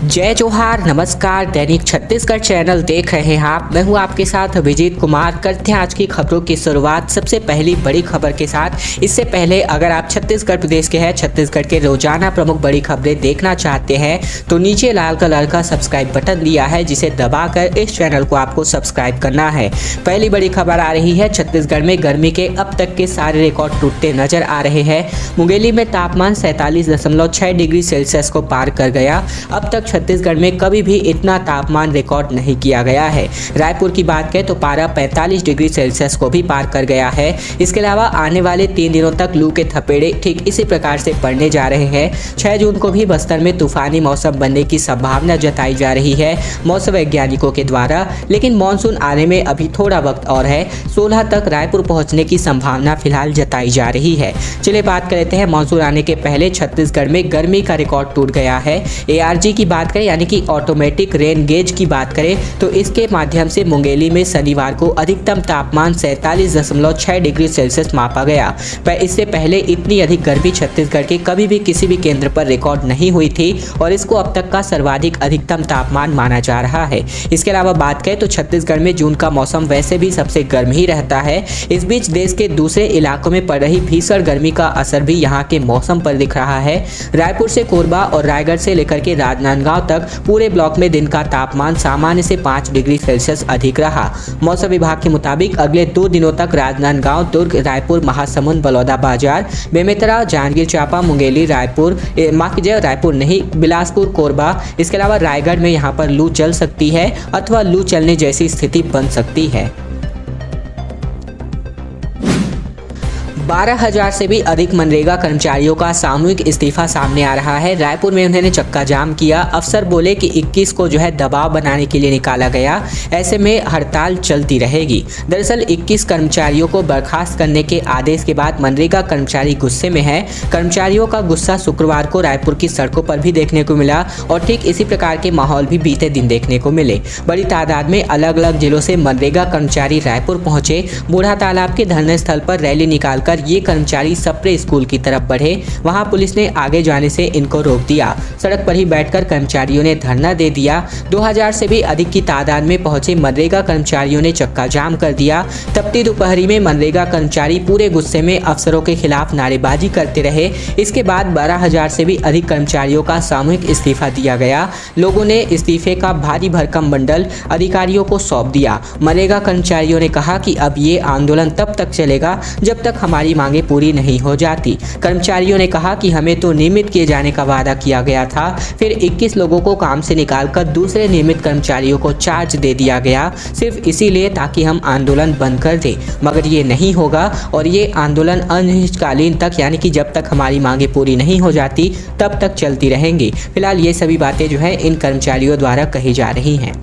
जय जोहार, नमस्कार। दैनिक छत्तीसगढ़ चैनल देख रहे हैं आप। मैं हूं आपके साथ अभिजीत कुमार। करते हैं आज की खबरों की शुरुआत सबसे पहली बड़ी खबर के साथ। इससे पहले अगर आप छत्तीसगढ़ प्रदेश के हैं, छत्तीसगढ़ के रोजाना प्रमुख बड़ी खबरें देखना चाहते हैं तो नीचे लाल कलर का सब्सक्राइब बटन दिया है, जिसे दबाकर इस चैनल को आपको सब्सक्राइब करना है। पहली बड़ी खबर आ रही है, छत्तीसगढ़ में गर्मी के अब तक के सारे रिकॉर्ड टूटते नजर आ रहे हैं। मुंगेली में तापमान 47.6 डिग्री सेल्सियस को पार कर गया। अब तक छत्तीसगढ़ में कभी भी इतना तापमान रिकॉर्ड नहीं किया गया है। रायपुर की बात करें तो पारा 45 डिग्री सेल्सियस को भी पार कर गया है। इसके अलावा आने वाले 3 दिनों तक लू के थपेड़े ठीक इसी प्रकार से पड़ने जा रहे हैं। 6 जून को भी बस्तर में तूफानी मौसम बनने की संभावना जताई जा रही है मौसम वैज्ञानिकों के द्वारा, लेकिन मानसून आने में अभी थोड़ा वक्त और है। 16 तक रायपुर पहुंचने की संभावना फिलहाल जताई जा रही है। चलिए बात कर लेते हैं मानसून आने के पहले छत्तीसगढ़ में गर्मी का रिकॉर्ड टूट गया है। ARG की बात करें यानी कि ऑटोमेटिक रेन गेज की बात करें तो इसके माध्यम से मुंगेली में शनिवार को अधिकतम तापमान 47.6 डिग्री सेल्सियस मापा गया। पर इससे पहले इतनी अधिक गर्मी छत्तीसगढ़ के कभी भी किसी भी केंद्र पर रिकॉर्ड नहीं हुई थी और इसको अब तक का सर्वाधिक अधिकतम तापमान माना जा रहा है। इसके अलावा बात करें तो छत्तीसगढ़ में जून का मौसम वैसे भी सबसे गर्म ही रहता है। इस बीच देश के दूसरे इलाकों में पड़ रही भीषण गर्मी का असर भी यहाँ के मौसम पर दिख रहा है। रायपुर से कोरबा और रायगढ़ से लेकर के राजनांदगांव तक पूरे ब्लॉक में दिन का तापमान सामान्य से 5 डिग्री सेल्सियस अधिक रहा। मौसम विभाग के मुताबिक अगले 2 दिनों तक राजनांदगांव, दुर्ग, रायपुर, महासमुंद, बलौदाबाजार, बेमेतरा, जांजगीर चांपा, मुंगेली, रायपुर नहीं, बिलासपुर, कोरबा, इसके अलावा रायगढ़ में यहाँ पर लू चल सकती है अथवा लू चलने जैसी स्थिति बन सकती है। 12,000 से भी अधिक मनरेगा कर्मचारियों का सामूहिक इस्तीफा सामने आ रहा है। रायपुर में उन्होंने चक्का जाम किया। अफसर बोले कि 21 को दबाव बनाने के लिए निकाला गया, ऐसे में हड़ताल चलती रहेगी। दरअसल 21 कर्मचारियों को बर्खास्त करने के आदेश के बाद मनरेगा कर्मचारी गुस्से में है। कर्मचारियों का गुस्सा शुक्रवार को रायपुर की सड़कों पर भी देखने को मिला और ठीक इसी प्रकार के माहौल भी बीते दिन देखने को मिले। बड़ी तादाद में अलग अलग जिलों से मनरेगा कर्मचारी रायपुर पहुंचे। बूढ़ा तालाब के धरने स्थल पर रैली निकालकर ये कर्मचारी सप्रे स्कूल की तरफ बढ़े। वहां पुलिस ने आगे जाने से इनको रोक दिया। सड़क पर ही बैठकर कर्मचारियों ने धरना दे दिया। 2000 से भी अधिक की तादाद में पहुंचे मनरेगा कर्मचारियों ने चक्का जाम कर दिया। तपती दोपहरी में मनरेगा कर्मचारी पूरे गुस्से में अफसरों के खिलाफ नारेबाजी करते रहे। इसके बाद 12,000 से भी अधिक कर्मचारियों का सामूहिक इस्तीफा दिया गया। लोगों ने इस्तीफे का भारी भरकम बंडल अधिकारियों को सौंप दिया। मनरेगा कर्मचारियों ने कहा कि अब ये आंदोलन तब तक चलेगा जब तक हमारी मांगे पूरी नहीं हो जाती। कर्मचारियों ने कहा कि हमें तो नियमित किए जाने का वादा किया गया था, फिर 21 लोगों को काम से निकालकर दूसरे नियमित कर्मचारियों को चार्ज दे दिया गया, सिर्फ इसीलिए ताकि हम आंदोलन बंद कर दें। मगर ये नहीं होगा और ये आंदोलन अनिश्चितकालीन तक यानी कि जब तक हमारी मांगे पूरी नहीं हो जाती तब तक चलती रहेंगी। फिलहाल ये सभी बातें इन कर्मचारियों द्वारा कही जा रही हैं।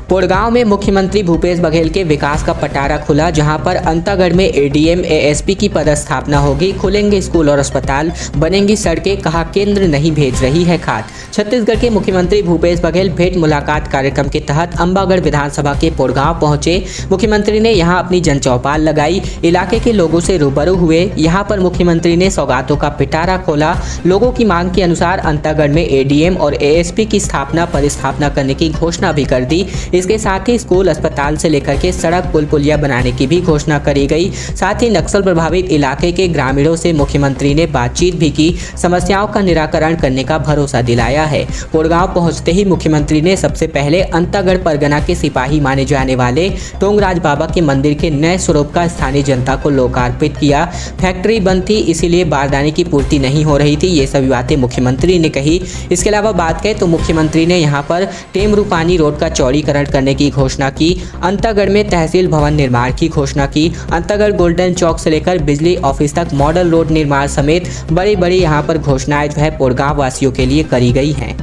कोड़गांव में मुख्यमंत्री भूपेश बघेल के विकास का पटारा खुला, जहां पर अंतागढ़ में ADM ASP की पदस्थापना होगी। खुलेंगे स्कूल और अस्पताल, बनेंगी सड़कें, कहा केंद्र नहीं भेज रही है खाद। छत्तीसगढ़ के मुख्यमंत्री भूपेश बघेल भेंट मुलाकात कार्यक्रम के तहत अंबागढ़ विधानसभा के कोड़गांव पहुंचे। मुख्यमंत्री ने यहां अपनी जनचौपाल लगाई, इलाके के लोगों से रूबरू हुए। यहां पर मुख्यमंत्री ने सौगातों का पिटारा खोला। लोगों की मांग के अनुसार अंतागढ़ में ADM और ASP की पदस्थापना करने की घोषणा भी कर दी। इसके साथ ही स्कूल, अस्पताल से लेकर के सड़क, पुल पुलिया बनाने की भी घोषणा करी गई। साथ ही नक्सल प्रभावित इलाके के ग्रामीणों से मुख्यमंत्री ने बातचीत भी की, समस्याओं का निराकरण करने का भरोसा दिलाया है। कोड़गांव पहुंचते ही मुख्यमंत्री ने सबसे पहले अंतागढ़ परगना के सिपाही माने जाने वाले टोंगराज बाबा के मंदिर के नए स्वरूप का स्थानीय जनता को लोकार्पित किया। फैक्ट्री बंद थी, इसीलिए बारदाने की पूर्ति नहीं हो रही थी, ये सभी बातें मुख्यमंत्री ने कही। इसके अलावा बात करें तो मुख्यमंत्री ने यहाँ पर टेमरूपानी रोड का चौड़ीकरण करने की घोषणा की। अंतागढ़ में तहसील भवन निर्माण की घोषणा की। अंतागढ़ गोल्डन चौक से लेकर बिजली ऑफिस तक मॉडल रोड निर्माण समेत बड़ी बड़ी यहाँ पर घोषणाएं कोड़गांव वासियों के लिए करी गई हैं।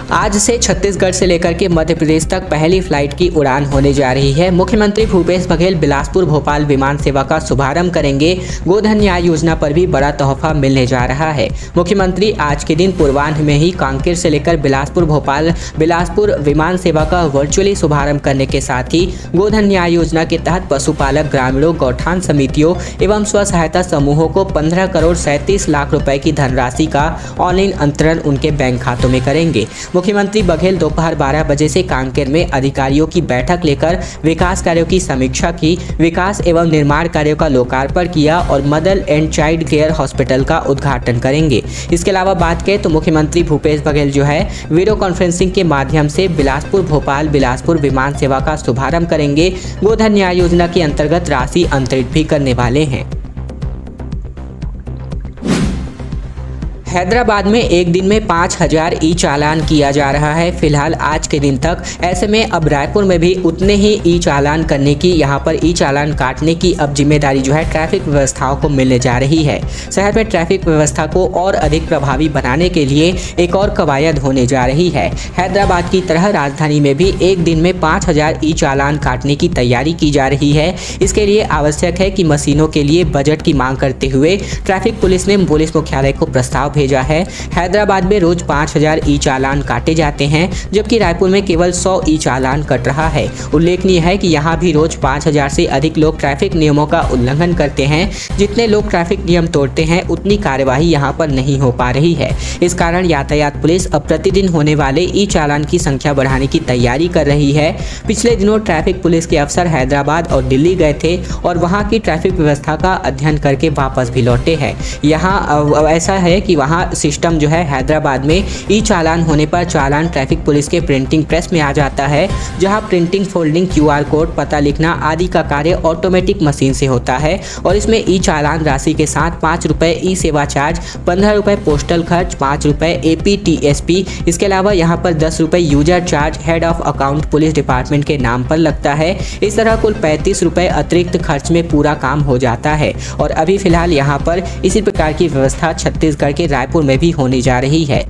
आज से छत्तीसगढ़ से लेकर के मध्य प्रदेश तक पहली फ्लाइट की उड़ान होने जा रही है। मुख्यमंत्री भूपेश बघेल बिलासपुर भोपाल विमान सेवा का शुभारंभ करेंगे। गोधन न्याय योजना पर भी बड़ा तोहफा मिलने जा रहा है। मुख्यमंत्री आज के दिन पूर्वाह्न में ही कांकेर से लेकर बिलासपुर भोपाल बिलासपुर विमान सेवा का वर्चुअली शुभारंभ करने के साथ ही गोधन न्याय योजना के तहत पशुपालक ग्रामीणों, गौठान समितियों एवं स्व सहायता समूहों को 15 करोड़ 37 लाख रुपए की धनराशि का ऑनलाइन अंतरण उनके बैंक खातों में करेंगे। मुख्यमंत्री बघेल दोपहर 12 बजे से कांकेर में अधिकारियों की बैठक लेकर विकास कार्यों की समीक्षा की, विकास एवं निर्माण कार्यों का लोकार्पण किया और mother and child care hospital का उद्घाटन करेंगे। इसके अलावा बात करें तो मुख्यमंत्री भूपेश बघेल जो है वीडियो कॉन्फ्रेंसिंग के माध्यम से बिलासपुर भोपाल बिलासपुर विमान सेवा का शुभारंभ करेंगे। गोधन न्याय योजना के अंतर्गत राशि अंतरित भी करने वाले हैं। हैदराबाद में एक दिन में 5000 ई चालान किया जा रहा है फिलहाल आज के दिन तक। ऐसे में अब रायपुर में भी उतने ही ई चालान करने की, यहाँ पर ई चालान काटने की अब जिम्मेदारी जो है ट्रैफिक व्यवस्थाओं को मिलने जा रही है। शहर में ट्रैफिक व्यवस्था को और अधिक प्रभावी बनाने के लिए एक और कवायद होने जा रही है। हैदराबाद की तरह राजधानी में भी एक दिन में 5000 ई चालान काटने की तैयारी की जा रही है। इसके लिए आवश्यक है कि मशीनों के लिए बजट की मांग करते हुए ट्रैफिक पुलिस ने पुलिस मुख्यालय को प्रस्ताव भेजा है। हैदराबाद में रोज 5000 ई चालान काटे जाते हैं, जबकि रायपुर में केवल 100 ई चालान कट रहा है। उल्लेखनीय है कि यहाँ भी रोज 5000 से अधिक लोग ट्रैफिक नियमों का उल्लंघन करते हैं। जितने लोग ट्रैफिक नियम तोड़ते हैं उतनी कार्यवाही यहाँ पर नहीं हो पा रही है। इस कारण यातायात पुलिस अब प्रतिदिन होने वाले ई चालान की संख्या बढ़ाने की तैयारी कर रही है। पिछले दिनों ट्रैफिक पुलिस के अफसर हैदराबाद और दिल्ली गए थे और वहाँ की ट्रैफिक व्यवस्था का अध्ययन करके वापस भी लौटे हैं। यहाँ ऐसा है कि वहाँ सिस्टम जो है हैदराबाद में ई चालान होने पर चालान ट्रैफिक पुलिस के प्रिंटिंग प्रेस में आ जाता है, जहां प्रिंटिंग, फोल्डिंग, QR कोड, पता लिखना आदि का कार्य ऑटोमेटिक मशीन से होता है और इसमें ई चालान राशि के साथ 5 रुपये ई सेवा चार्ज, 15 रुपये पोस्टल खर्च, 5 रुपये APTSP, इसके अलावा यहाँ पर 10 रुपये user charge head of account police department के नाम पर लगता है। इस तरह कुल 35 रुपये अतिरिक्त खर्च में पूरा काम हो जाता है और अभी फिलहाल यहाँ पर इसी प्रकार की व्यवस्था छत्तीसगढ़ के रायपुर में भी होने जा रही है।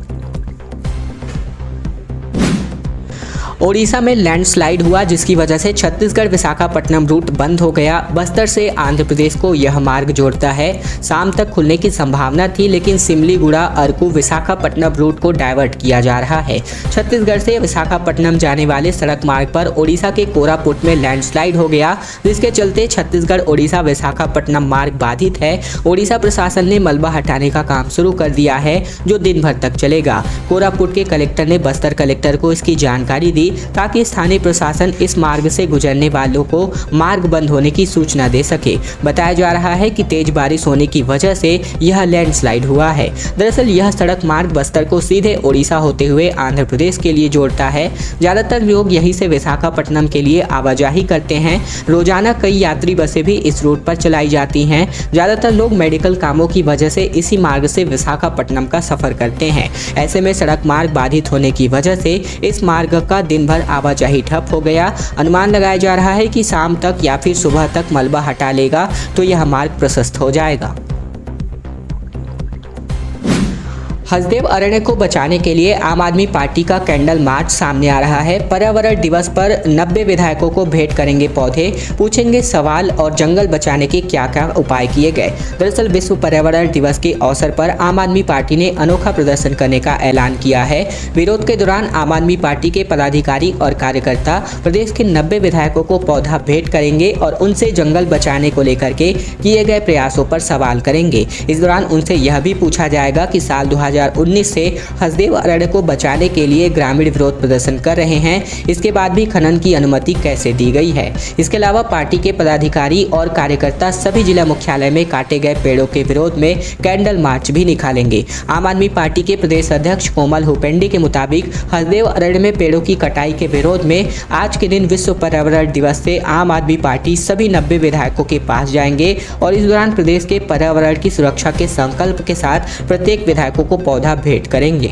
ओडिशा में लैंडस्लाइड हुआ, जिसकी वजह से छत्तीसगढ़ विशाखापट्टनम रूट बंद हो गया। बस्तर से आंध्र प्रदेश को यह मार्ग जोड़ता है। शाम तक खुलने की संभावना थी, लेकिन सिमलीगुड़ा अरकू विशाखापट्टनम रूट को डाइवर्ट किया जा रहा है। छत्तीसगढ़ से विशाखापट्टनम जाने वाले सड़क मार्ग पर ओडिशा के कोरापुट में लैंडस्लाइड हो गया, जिसके चलते छत्तीसगढ़ ओडिशा विशाखापट्टनम मार्ग बाधित है। ओडिशा प्रशासन ने मलबा हटाने का काम शुरू कर दिया है, जो दिन भर तक चलेगा। कोरापुट के कलेक्टर ने बस्तर कलेक्टर को इसकी जानकारी दी ताकि स्थानीय प्रशासन इस मार्ग से गुजरने वालों को मार्ग बंद होने की सूचना दे सके। बताया जा रहा है कि तेज बारिश होने की वजह से यह लैंडस्लाइड हुआ है। दरअसल यह सड़क मार्ग बस्तर को सीधे ओडिशा होते हुए आंध्र प्रदेश के लिए जोड़ता है। ज्यादातर लोग यहीं से विशाखापट्टनम के लिए आवाजाही करते हैं। रोजाना कई यात्री बसें भी इस रूट पर चलाई जाती हैं। ज्यादातर लोग मेडिकल कामों की वजह से इसी मार्ग से विशाखापट्टनम का सफर करते हैं। ऐसे में सड़क मार्ग बाधित होने की वजह से इस मार्ग का दिन भर आवाजाही ठप हो गया। अनुमान लगाया जा रहा है कि शाम तक या फिर सुबह तक मलबा हटा लेगा तो यह मार्ग प्रशस्त हो जाएगा। हसदेव अरण्य को बचाने के लिए आम आदमी पार्टी का कैंडल मार्च सामने आ रहा है। पर्यावरण दिवस पर 90 विधायकों को भेंट करेंगे पौधे, पूछेंगे सवाल और जंगल बचाने के क्या क्या उपाय किए गए। दरअसल विश्व पर्यावरण दिवस के अवसर पर आम आदमी पार्टी ने अनोखा प्रदर्शन करने का ऐलान किया है। विरोध के दौरान आम आदमी पार्टी के पदाधिकारी और कार्यकर्ता प्रदेश के 90 विधायकों को पौधा भेंट करेंगे और उनसे जंगल बचाने को लेकर के किए गए प्रयासों पर सवाल करेंगे। इस दौरान उनसे यह भी पूछा जाएगा कि साल 2019 से हसदेव अरण्य को बचाने के लिए ग्रामीण विरोध प्रदर्शन कर रहे हैं, इसके बाद भी खनन की अनुमति कैसे दी गई है। इसके अलावा पार्टी के पदाधिकारी और कार्यकर्ता सभी जिला मुख्यालय में काटे गए पेड़ों के विरोध में कैंडल मार्च भी निकालेंगे। आम आदमी पार्टी के प्रदेश अध्यक्ष कोमल हुपेंडी के मुताबिक हसदेव अरण्य में पेड़ों की कटाई के विरोध में आज के दिन विश्व पर्यावरण दिवस से आम आदमी पार्टी सभी 90 विधायकों के पास जाएंगे और इस दौरान प्रदेश के पर्यावरण की सुरक्षा के संकल्प के साथ प्रत्येक विधायकों को पौधा भेंट करेंगे।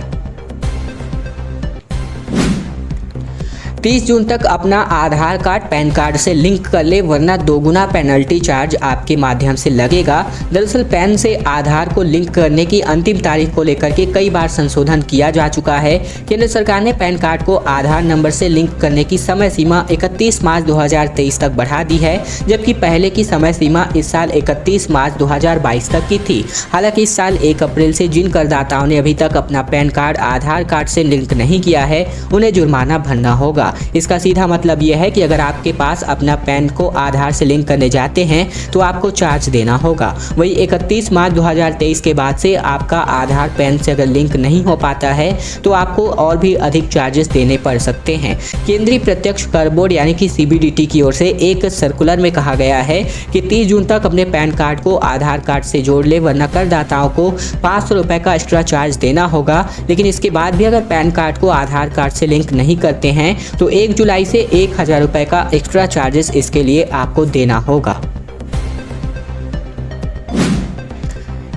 30 जून तक अपना आधार कार्ड पैन कार्ड से लिंक कर ले, वरना दोगुना पेनल्टी चार्ज आपके माध्यम से लगेगा। दरअसल पैन से आधार को लिंक करने की अंतिम तारीख को लेकर के कई बार संशोधन किया जा चुका है। केंद्र सरकार ने पैन कार्ड को आधार नंबर से लिंक करने की समय सीमा 31 मार्च 2023 तक बढ़ा दी है, जबकि पहले की समय सीमा इस साल 31 मार्च 2022 तक की थी। हालांकि इस साल 1 अप्रैल से जिन करदाताओं ने अभी तक अपना पैन कार्ड आधार कार्ड से लिंक नहीं किया है, उन्हें जुर्माना भरना होगा। इसका सीधा मतलब यह है कि अगर आपके पास अपना पैन को आधार से लिंक करने जाते हैं तो आपको चार्ज देना होगा। वही 31 मार्च 2023 के बाद से आपका आधार पैन से अगर लिंक नहीं हो पाता है तो आपको और भी अधिक चार्जेस देने पड़ सकते हैं। केंद्रीय प्रत्यक्ष कर बोर्ड यानी कि CBDT की ओर से एक सर्कुलर में कहा गया है कि 30 जून तक अपने पैन कार्ड को आधार कार्ड से जोड़ ले, वरना करदाताओं को 500 रुपये का एक्स्ट्रा चार्ज देना होगा। लेकिन इसके बाद भी अगर पैन कार्ड को आधार कार्ड से लिंक नहीं करते हैं तो 1 जुलाई से 1000 रुपये का एक्स्ट्रा चार्जेस इसके लिए आपको देना होगा।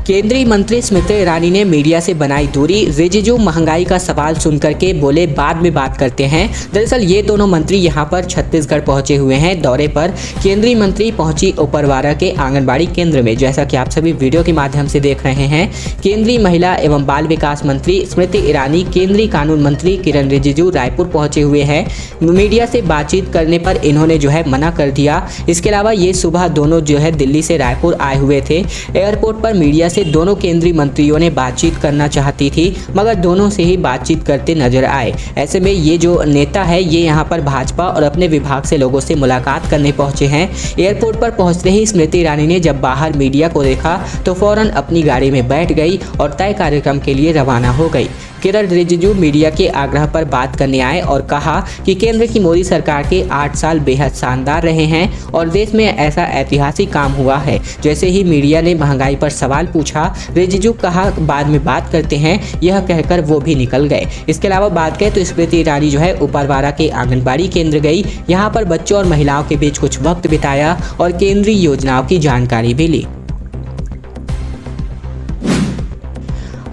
केंद्रीय मंत्री स्मृति ईरानी ने मीडिया से बनाई दूरी, रिजिजू महंगाई का सवाल सुनकर के बोले बाद में बात करते हैं। दरअसल ये दोनों मंत्री यहां पर छत्तीसगढ़ पहुंचे हुए हैं दौरे पर। केंद्रीय मंत्री पहुंची उपरवारा के आंगनबाड़ी केंद्र में। जैसा कि आप सभी वीडियो के माध्यम से देख रहे हैं, केंद्रीय महिला एवं बाल विकास मंत्री स्मृति ईरानी, केंद्रीय कानून मंत्री किरण रिजिजू रायपुर पहुंचे हुए हैं। मीडिया से बातचीत करने पर इन्होंने जो है मना कर दिया। इसके अलावा ये सुबह दोनों जो है दिल्ली से रायपुर आए हुए थे। एयरपोर्ट पर मीडिया से दोनों केंद्रीय मंत्रियों ने बातचीत करना चाहती थी, मगर दोनों से ही बातचीत करते नजर आए। ऐसे में ये जो नेता है ये यहाँ पर भाजपा और अपने विभाग से लोगों से मुलाकात करने पहुंचे हैं। एयरपोर्ट पर पहुंचते ही स्मृति ईरानी ने जब बाहर मीडिया को देखा तो फौरन अपनी गाड़ी में बैठ गई और तय कार्यक्रम के लिए रवाना हो गई। किरण रिजिजू मीडिया के आग्रह पर बात करने आए और कहा कि केंद्र की मोदी सरकार के 8 साल बेहद शानदार रहे हैं और देश में ऐसा ऐतिहासिक काम हुआ है। जैसे ही मीडिया ने महंगाई पर सवाल पूछा, रिजिजू कहा बाद में बात करते हैं, यह कहकर वो भी निकल गए। इसके अलावा बात करें तो स्मृति ईरानी जो है उपरवारा के आंगनबाड़ी केंद्र गई, यहाँ पर बच्चों और महिलाओं के बीच कुछ वक्त बिताया और केंद्रीय योजनाओं की जानकारी भी ली।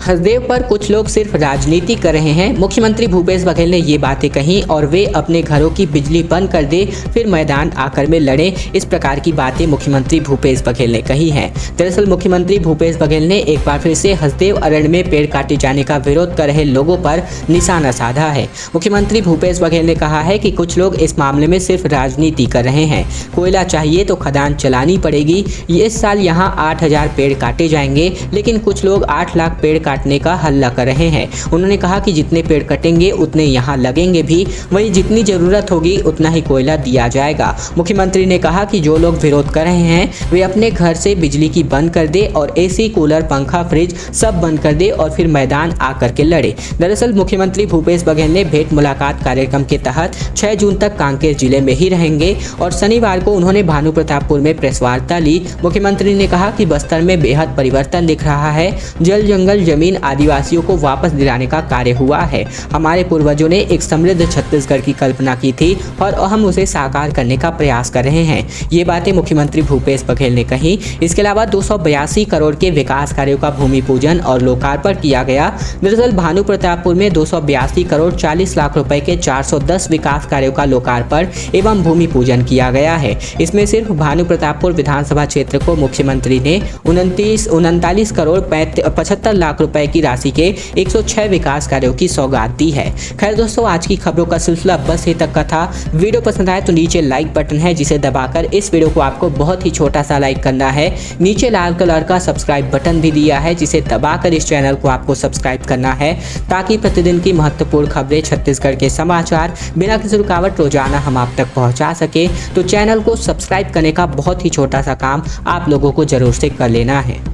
हसदेव पर कुछ लोग सिर्फ राजनीति कर रहे हैं। मुख्यमंत्री भूपेश बघेल ने ये बातें कही और वे अपने घरों की बिजली बंद कर दे फिर मैदान आकर में लड़े, इस प्रकार की बातें मुख्यमंत्री भूपेश बघेल ने कही हैं। दरअसल मुख्यमंत्री भूपेश बघेल ने एक बार फिर से हसदेव अरण्य में पेड़ काटे जाने का विरोध कर रहे लोगों पर निशाना साधा है। मुख्यमंत्री भूपेश बघेल ने कहा है कि कुछ लोग इस मामले में सिर्फ राजनीति कर रहे हैं। कोयला चाहिए तो खदान चलानी पड़ेगी। इस साल यहाँ 8000 पेड़ काटे जाएंगे, लेकिन कुछ लोग 8 लाख पेड़ काटने का हल्ला कर रहे हैं। उन्होंने कहा कि जितने पेड़ कटेंगे उतने यहाँ लगेंगे भी, वहीं जितनी जरूरत होगी उतना ही कोयला दिया जाएगा। मुख्यमंत्री ने कहा कि जो लोग विरोध कर रहे हैं वे अपने घर से बिजली की बंद कर दे और AC, कूलर, पंखा, फ्रिज सब बंद कर दे और फिर मैदान आकर के लड़े। दरअसल मुख्यमंत्री भूपेश बघेल ने भेंट मुलाकात कार्यक्रम के तहत 6 जून तक कांकेर जिले में ही रहेंगे और शनिवार को उन्होंने भानु प्रतापपुर में प्रेस वार्ता ली। मुख्यमंत्री ने कहा कि बस्तर में बेहद परिवर्तन दिख रहा है। जल, जंगल, जमीन आदिवासियों को वापस दिलाने का कार्य हुआ है। हमारे पूर्वजों ने एक समृद्ध छत्तीसगढ़ की कल्पना की थी और हम उसे साकार करने का प्रयास कर रहे हैं। ये बातें मुख्यमंत्री भूपेश बघेल ने कही। इसके अलावा 282 करोड़ के विकास कार्यों का भूमि पूजन और लोकार्पण किया गया। दरअसल भानु प्रतापपुर में 282 करोड़ 40 लाख रुपए के 410 विकास कार्यों का लोकार्पण एवं भूमि पूजन किया गया है। इसमें सिर्फ भानु प्रतापपुर विधानसभा क्षेत्र को मुख्यमंत्री ने 39 करोड़ 75 लाख रुपए की राशि के 106 विकास कार्यों की सौगात दी है। खैर दोस्तों, आज की खबरों का सिलसिला बस यहीं तक का था। वीडियो पसंद आए तो नीचे लाइक बटन है जिसे दबाकर इस वीडियो को आपको बहुत ही छोटा सा लाइक करना है। नीचे लाल कलर का सब्सक्राइब बटन भी दिया है जिसे दबाकर इस चैनल को आपको सब्सक्राइब करना है, ताकि प्रतिदिन की महत्वपूर्ण खबरें, छत्तीसगढ़ के समाचार बिना किसी रुकावट रोजाना हम आप तक पहुंचा सके। तो चैनल को सब्सक्राइब करने का बहुत ही छोटा सा काम आप लोगों को जरूर से कर लेना है।